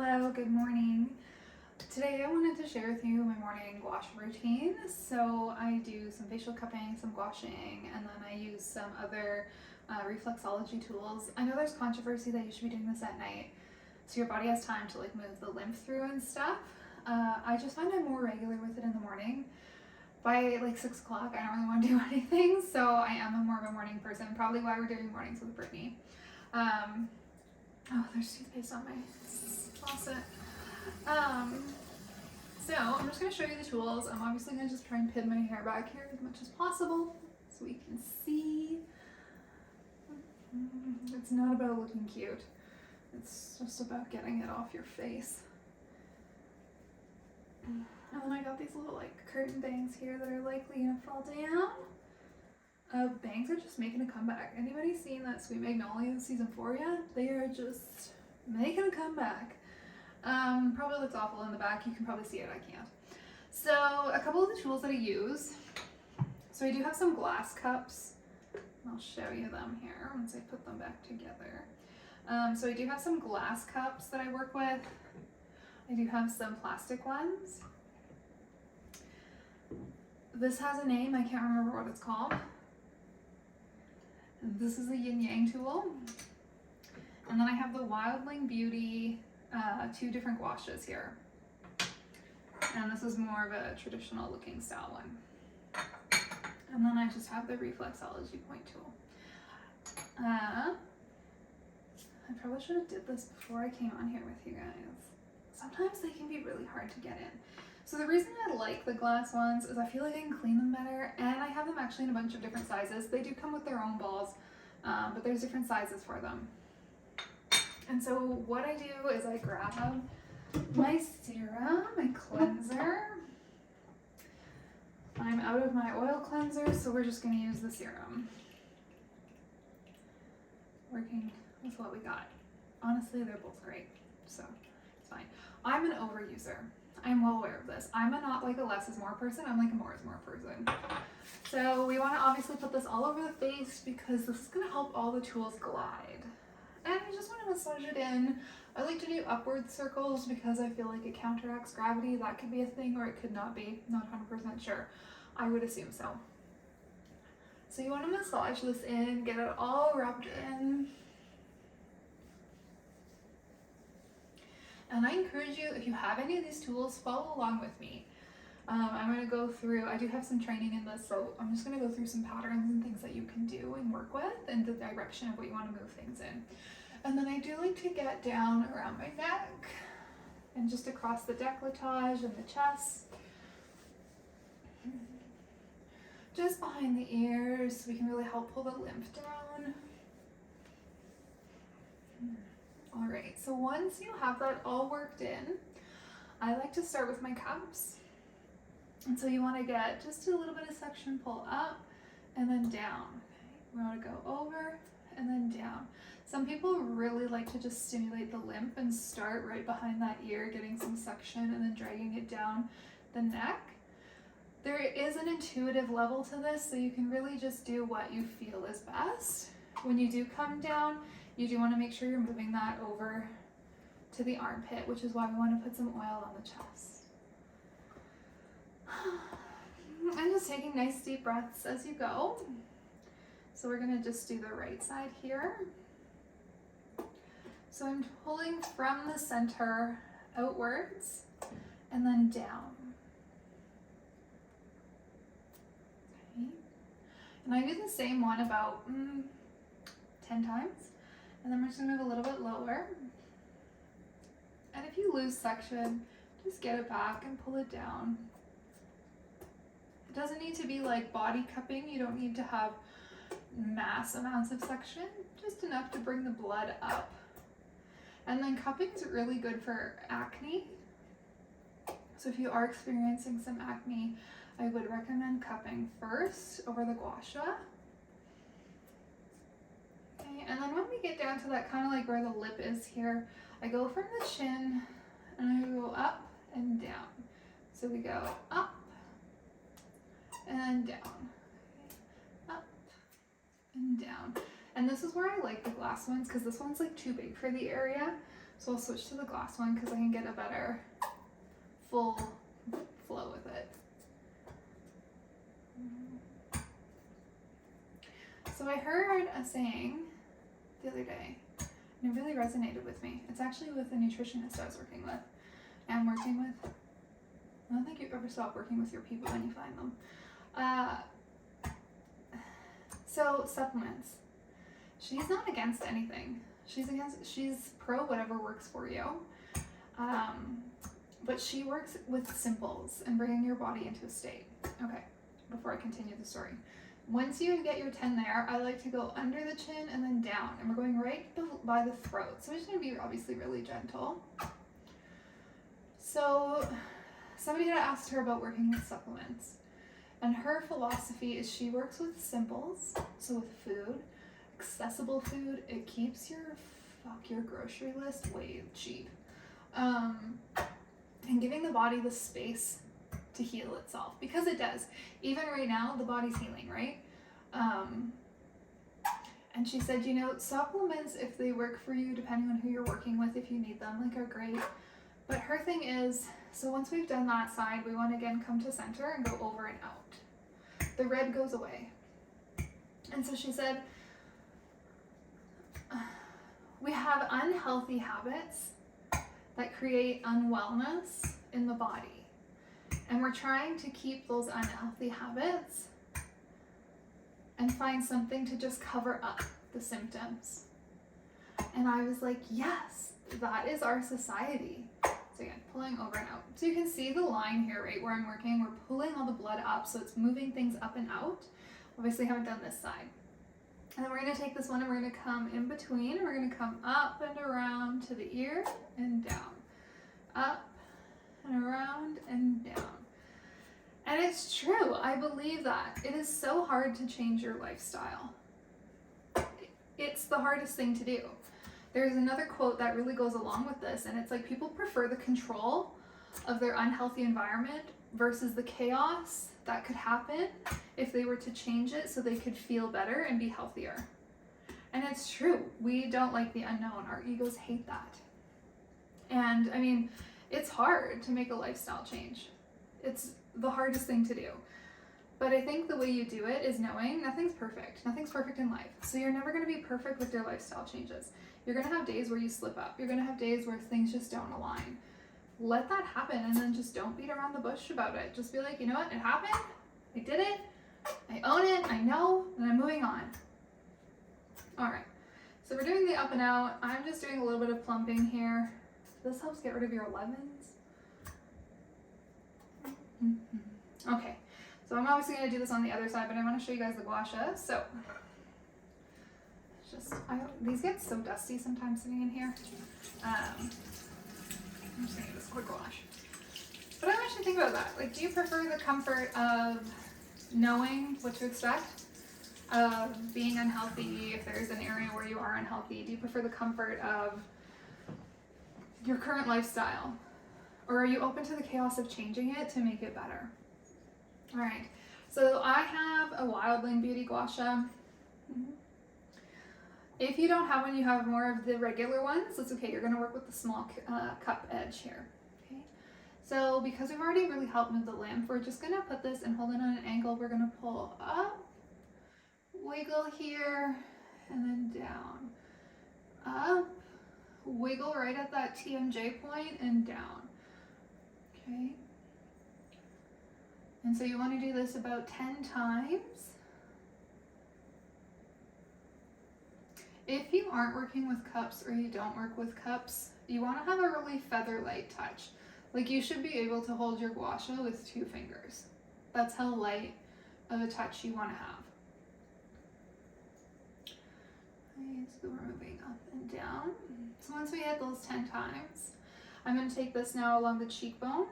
Hello, good morning. Today I wanted to share with you my morning gua sha routine. So I do some facial cupping, some gouacheing, and then I use some other reflexology tools. I know there's controversy that you should be doing this at night so your body has time to like move the lymph through and stuff. I just find I'm more regular with it in the morning. By like 6 o'clock, I don't really want to do anything, so I am more of a morning person, probably why we're doing mornings with Brittany. Oh, there's toothpaste on my faucet. So I'm just going to show you the tools. I'm obviously going to just try and pin my hair back here as much as possible so we can see. It's not about looking cute. It's just about getting it off your face. And then I got these little like curtain bangs here that are likely going to fall down. Bangs are just making a comeback. Anybody seen that Sweet Magnolia season 4 yet? They are just making a comeback. Probably looks awful in the back. You can probably see it, I can't. So a couple of the tools that I use. So I do have some glass cups. I'll show you them here once I put them back together. So I do have some glass cups that I work with. I do have some plastic ones. This has a name, I can't remember what it's called. This is a yin yang tool. And then I have the Wildling Beauty 2 different gua shas here. And this is more of a traditional looking style one. And then I just have the reflexology point tool. I probably should have did this before I came on here with you guys. Sometimes they can be really hard to get in. So the reason I like the glass ones is I feel like I can clean them better, and I have them actually in a bunch of different sizes. They do come with their own balls, but there's different sizes for them. And so what I do is I grab my serum, my cleanser. I'm out of my oil cleanser, so we're just going to use the serum. Working with what we got. Honestly, they're both great, so it's fine. I'm an overuser. I'm well aware of this. I'm not like a less is more person, I'm like a more is more person. So we want to obviously put this all over the face because this is going to help all the tools glide. And I just want to massage it in. I like to do upward circles because I feel like it counteracts gravity. That could be a thing or it could not be. Not 100% sure. I would assume so. So you want to massage this in, get it all rubbed in. And I encourage you, if you have any of these tools, follow along with me. I'm going to go through, I do have some training in this, so I'm just going to go through some patterns and things that you can do and work with and the direction of what you want to move things in. And then I do like to get down around my neck and just across the décolletage and the chest. Just behind the ears so we can really help pull the lymph down. Alright, so once you have that all worked in, I like to start with my cups. And so you want to get just a little bit of suction pull up and then down. Okay? We want to go over and then down. Some people really like to just stimulate the lymph and start right behind that ear, getting some suction and then dragging it down the neck. There is an intuitive level to this, so you can really just do what you feel is best. When you do come down, you do want to make sure you're moving that over to the armpit, which is why we want to put some oil on the chest. And just taking nice deep breaths as you go. So we're going to just do the right side here. So I'm pulling from the center outwards and then down. Okay. And I do the same one about 10 times. And then we're just going to move a little bit lower. And if you lose section, just get it back and pull it down. It doesn't need to be like body cupping. You don't need to have mass amounts of section, just enough to bring the blood up. And then cupping is really good for acne. So if you are experiencing some acne, I would recommend cupping first over the gua sha. Okay, and then when we get down to that kind of like where the lip is here, I go from the chin and I go up and down. So we go up and down, okay. Up and down. And this is where I like the glass ones because this one's like too big for the area. So I'll switch to the glass one because I can get a better full flow with it. So I heard a saying the other day, and it really resonated with me. It's actually with a nutritionist I was working with and working with. I don't think you ever stop working with your people when you find them. So supplements. She's not against anything. She's pro whatever works for you. But she works with simples and bringing your body into a state. Okay, before I continue the story. Once you get your 10 there, I like to go under the chin and then down. And we're going right by the throat. So we're just gonna be obviously really gentle. So somebody had asked her about working with supplements. And her philosophy is she works with simples, so with food, accessible food. It keeps your grocery list way cheap. And giving the body the space to heal itself, because it does. Even right now, the body's healing, right? And she said, you know, supplements, if they work for you, depending on who you're working with, if you need them, like, are great. But her thing is, so once we've done that side, we want to again come to center and go over and out. The red goes away. And so she said, we have unhealthy habits that create unwellness in the body. And we're trying to keep those unhealthy habits and find something to just cover up the symptoms. And I was like, yes, that is our society. So again, pulling over and out. So you can see the line here, right, where I'm working. We're pulling all the blood up, so it's moving things up and out. Obviously, I haven't done this side. And then we're going to take this one and we're going to come in between. And we're going to come up and around to the ear and down. Up and around and down. And it's true. I believe that. It is so hard to change your lifestyle. It's the hardest thing to do. There's another quote that really goes along with this, and it's like people prefer the control of their unhealthy environment versus the chaos that could happen if they were to change it so they could feel better and be healthier. And it's true. We don't like the unknown. Our egos hate that. And I mean, it's hard to make a lifestyle change. It's the hardest thing to do. But I think the way you do it is knowing nothing's perfect. Nothing's perfect in life. So you're never going to be perfect with your lifestyle changes. You're going to have days where you slip up. You're going to have days where things just don't align. Let that happen, and then just don't beat around the bush about it. Just be like, you know what? It happened. I did it. I own it. I know. And I'm moving on. All right. So we're doing the up and out. I'm just doing a little bit of plumping here. This helps get rid of your 11s. Okay. So I'm obviously going to do this on the other side, but I want to show you guys the Gua Sha. So these get so dusty sometimes sitting in here. I'm just going to do this quick wash. But I want you to think about that. Like, do you prefer the comfort of knowing what to expect, of being unhealthy if there's an area where you are unhealthy? Do you prefer the comfort of your current lifestyle? Or are you open to the chaos of changing it to make it better? All right, so I have a Wildling Beauty Gua Sha. If you don't have one, you have more of the regular ones. That's okay. You're going to work with the small cup edge here. Okay. So because we've already really helped move the lymph, we're just going to put this and hold it on an angle. We're going to pull up, wiggle here, and then down. Up, wiggle right at that TMJ point, and down. Okay. And so you want to do this about 10 times. If you aren't working with cups or you don't work with cups, you want to have a really feather-light touch. Like, you should be able to hold your Gua Sha with 2 fingers. That's how light of a touch you want to have. Okay, so we're moving up and down. So once we hit those 10 times, I'm going to take this now along the cheekbone.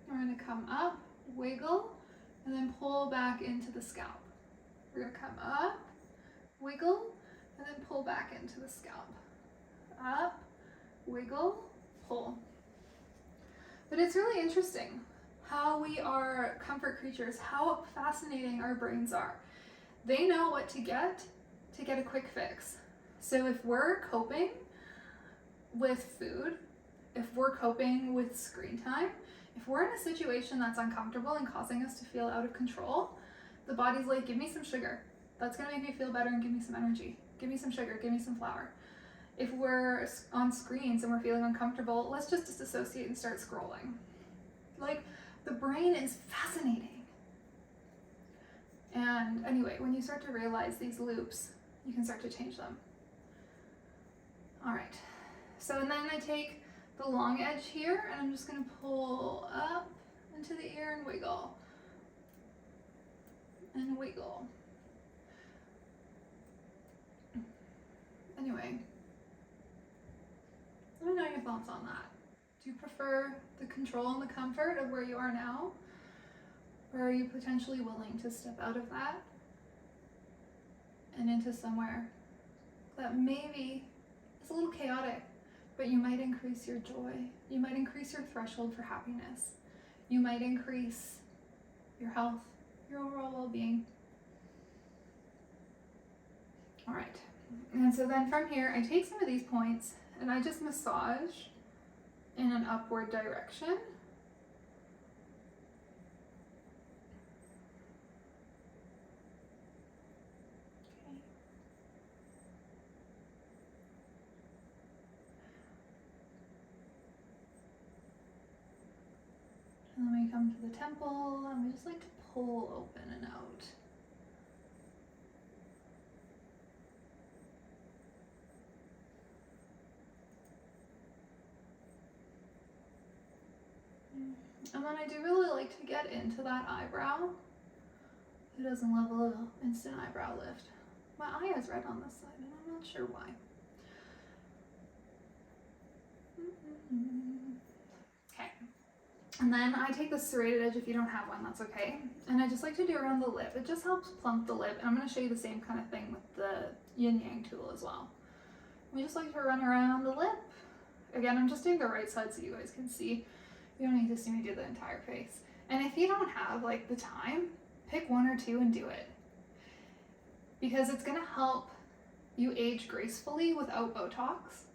We're going to come up, wiggle, and then pull back into the scalp. We're going to come up, wiggle, and then pull back into the scalp. Up, wiggle, pull. But it's really interesting how we are comfort creatures, how fascinating our brains are. They know what to get a quick fix. So if we're coping, with food, if we're coping with screen time, if we're in a situation that's uncomfortable and causing us to feel out of control, the body's like, give me some sugar. That's gonna make me feel better and give me some energy. Give me some sugar, give me some flour. If we're on screens and we're feeling uncomfortable, let's just disassociate and start scrolling. Like, the brain is fascinating. And anyway, when you start to realize these loops, you can start to change them. All right, so and then I take the long edge here and I'm just gonna pull up into the ear and wiggle. And wiggle. Anyway, let me know your thoughts on that. Do you prefer the control and the comfort of where you are now? Or are you potentially willing to step out of that and into somewhere that maybe is a little chaotic, but you might increase your joy. You might increase your threshold for happiness. You might increase your health, your overall well-being. All right. And so then from here, I take some of these points and I just massage in an upward direction. Okay. And then we come to the temple and we just like to pull open and out. And then I do really like to get into that eyebrow. Who doesn't love a little instant eyebrow lift? My eye is red on this side and I'm not sure why. Okay. And then I take the serrated edge, if you don't have one, that's okay. And I just like to do around the lip. It just helps plump the lip. And I'm going to show you the same kind of thing with the yin yang tool as well. We just like to run around the lip. Again, I'm just doing the right side so you guys can see. You don't need to see me do the entire face. And if you don't have like the time, pick one or two and do it. Because it's gonna help you age gracefully without Botox.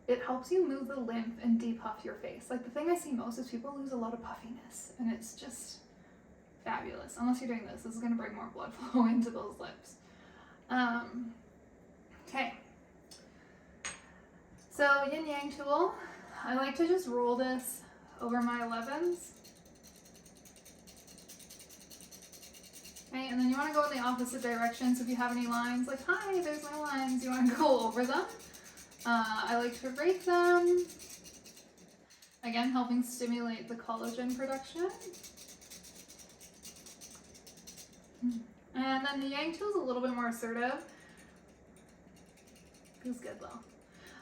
It helps you move the lymph and depuff your face. Like, the thing I see most is people lose a lot of puffiness and it's just fabulous. Unless you're doing this is gonna bring more blood flow into those lips. Okay. So yin yang tool. I like to just roll this over my 11s. Okay, and then you want to go in the opposite direction. So if you have any lines, like, hi, there's my lines, you want to go over them. I like to rake them. Again, helping stimulate the collagen production. And then the yang tool is a little bit more assertive. Feels good though.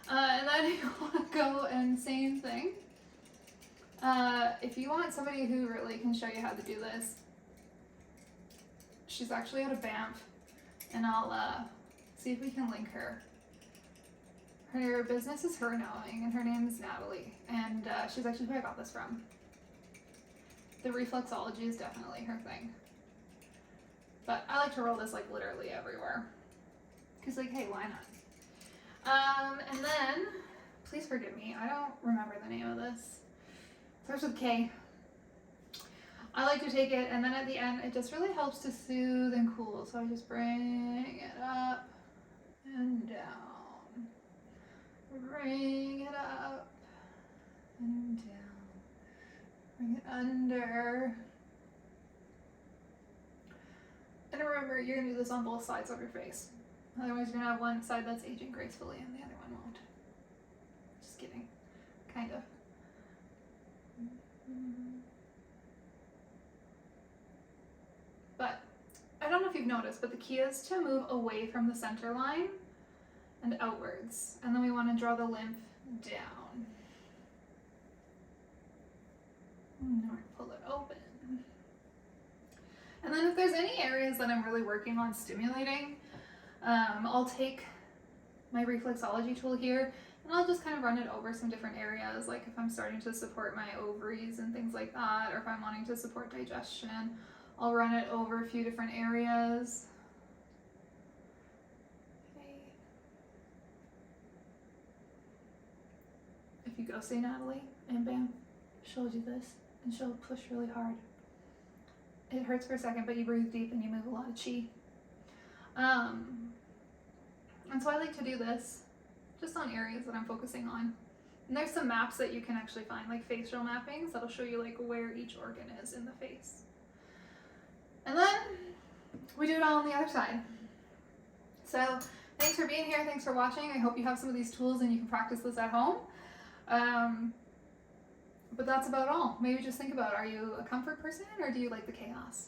And then you want to go and same thing. If you want somebody who really can show you how to do this, she's actually out of Banff, and I'll see if we can link her. Her business is Her Knowing, and her name is Natalie, and she's actually who I got this from. The reflexology is definitely her thing. But I like to roll this like literally everywhere. Because like, hey, why not? And then, please forgive me, I don't remember the name of this. It starts with K. I like to take it, and then at the end, it just really helps to soothe and cool. So I just bring it up and down. Bring it up and down. Bring it under. And remember, you're gonna do this on both sides of your face. Otherwise, you're gonna have one side that's aging gracefully and the other one won't. Just kidding. Kind of. But I don't know if you've noticed, but the key is to move away from the center line and outwards. And then we want to draw the lymph down. And now pull it open. And then if there's any areas that I'm really working on stimulating, I'll take my reflexology tool here and I'll just kind of run it over some different areas, like if I'm starting to support my ovaries and things like that, or if I'm wanting to support digestion, I'll run it over a few different areas. Okay. go, say Natalie, and bam, she'll do this, and she'll push really hard. It hurts for a second, but you breathe deep and you move a lot of chi. And so I like to do this just on areas that I'm focusing on. And there's some maps that you can actually find, like facial mappings, that'll show you like where each organ is in the face. And then we do it all on the other side. So thanks for being here. Thanks for watching. I hope you have some of these tools and you can practice this at home. But that's about all. Maybe just think about, are you a comfort person or do you like the chaos?